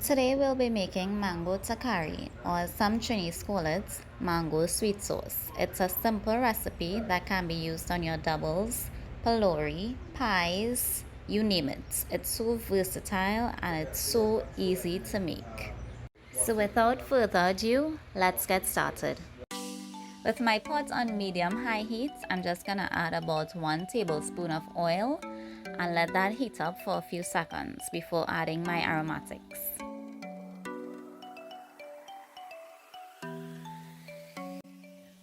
Today we'll be making mango takari, or some Trinis call it mango sweet sauce. It's a simple recipe that can be used on your doubles, palori, pies, you name it. It's so versatile and it's so easy to make. So without further ado, let's get started. With my pot on medium-high heat, I'm just gonna add about 1 tablespoon of oil and let that heat up for a few seconds before adding my aromatics.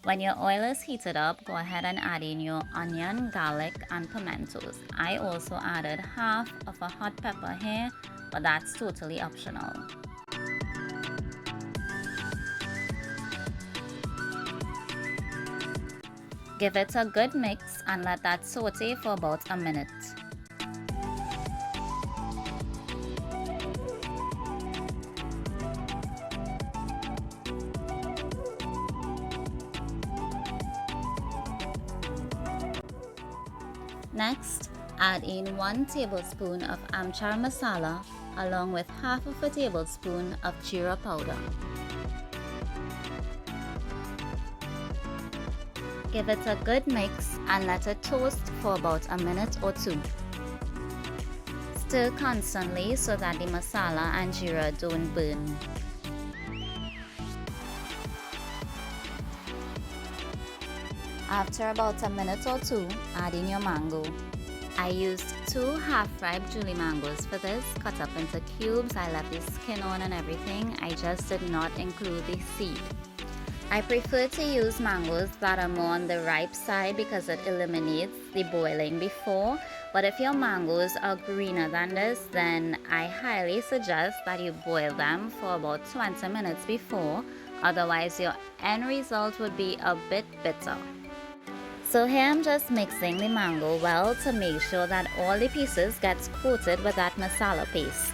When your oil is heated up, go ahead and add in your onion, garlic, and pimentos. I also added half of a hot pepper here, but that's totally optional. Give it a good mix and let that saute for about a minute. Next, add in 1 tablespoon of amchar masala along with half of a tablespoon of jeera powder. Give it a good mix and let it toast for about a minute or 2. Stir constantly so that the masala and jeera don't burn. After about a minute or 2, add in your mango. I used 2 half-ripe Julie mangoes for this, cut up into cubes. I left the skin on and everything. I just did not include the seed. I prefer to use mangoes that are more on the ripe side because it eliminates the boiling before. But if your mangoes are greener than this, then I highly suggest that you boil them for about 20 minutes before. Otherwise, your end result would be a bit bitter. So here I'm just mixing the mango well to make sure that all the pieces gets coated with that masala paste.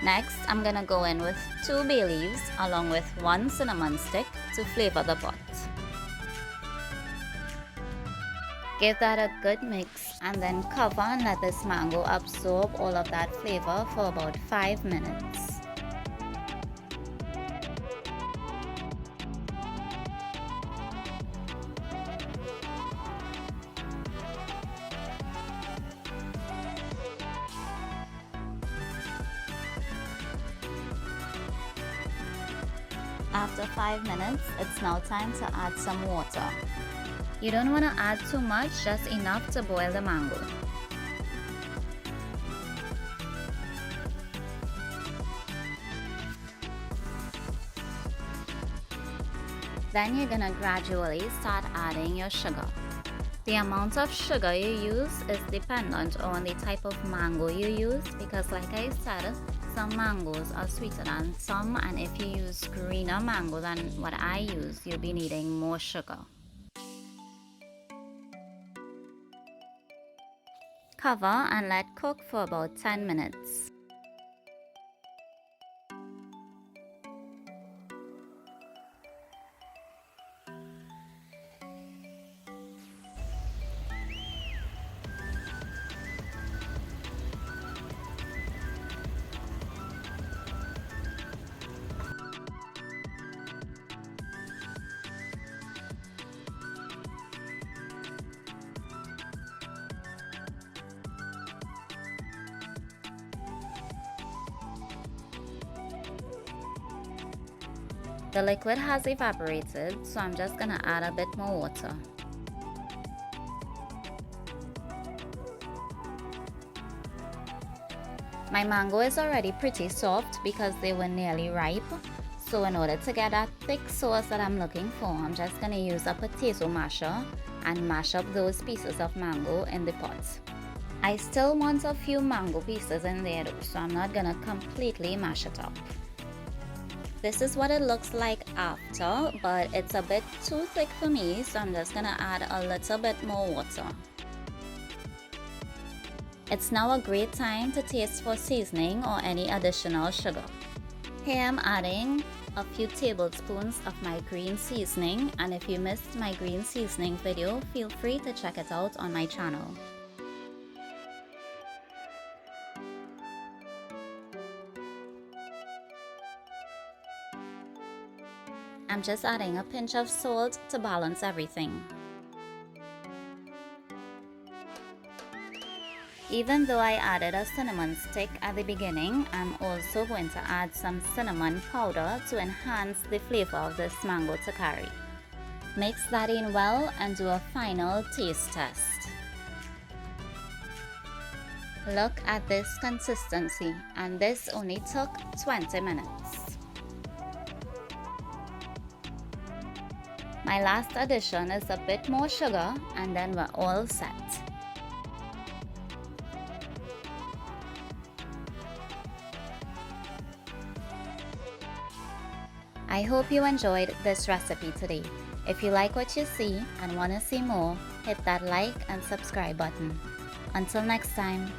Next, I'm gonna go in with 2 bay leaves along with 1 cinnamon stick to flavor the pot. Give that a good mix and then cover and let this mango absorb all of that flavor for about 5 minutes. After 5 minutes, it's now time to add some water. You don't want to add too much, just enough to boil the mango. Then you're gonna gradually start adding your sugar. The amount of sugar you use is dependent on the type of mango you use because like I said, some mangoes are sweeter than some, and if you use greener mango than what I use, you'll be needing more sugar. Cover and let cook for about 10 minutes. The liquid has evaporated, so I'm just gonna add a bit more water. My mango is already pretty soft because they were nearly ripe. So in order to get that thick sauce that I'm looking for, I'm just gonna use a potato masher and mash up those pieces of mango in the pot. I still want a few mango pieces in there though, so I'm not gonna completely mash it up. This is what it looks like after, but it's a bit too thick for me, so I'm just gonna add a little bit more water. It's now a great time to taste for seasoning or any additional sugar. Here I'm adding a few tablespoons of my green seasoning, and if you missed my green seasoning video, feel free to check it out on my channel. I'm just adding a pinch of salt to balance everything. Even though I added a cinnamon stick at the beginning, I'm also going to add some cinnamon powder to enhance the flavor of this mango Talkari. Mix that in well and do a final taste test. Look at this consistency, and this only took 20 minutes. My last addition is a bit more sugar, and then we're all set. I hope you enjoyed this recipe today. If you like what you see and want to see more, hit that like and subscribe button. Until next time.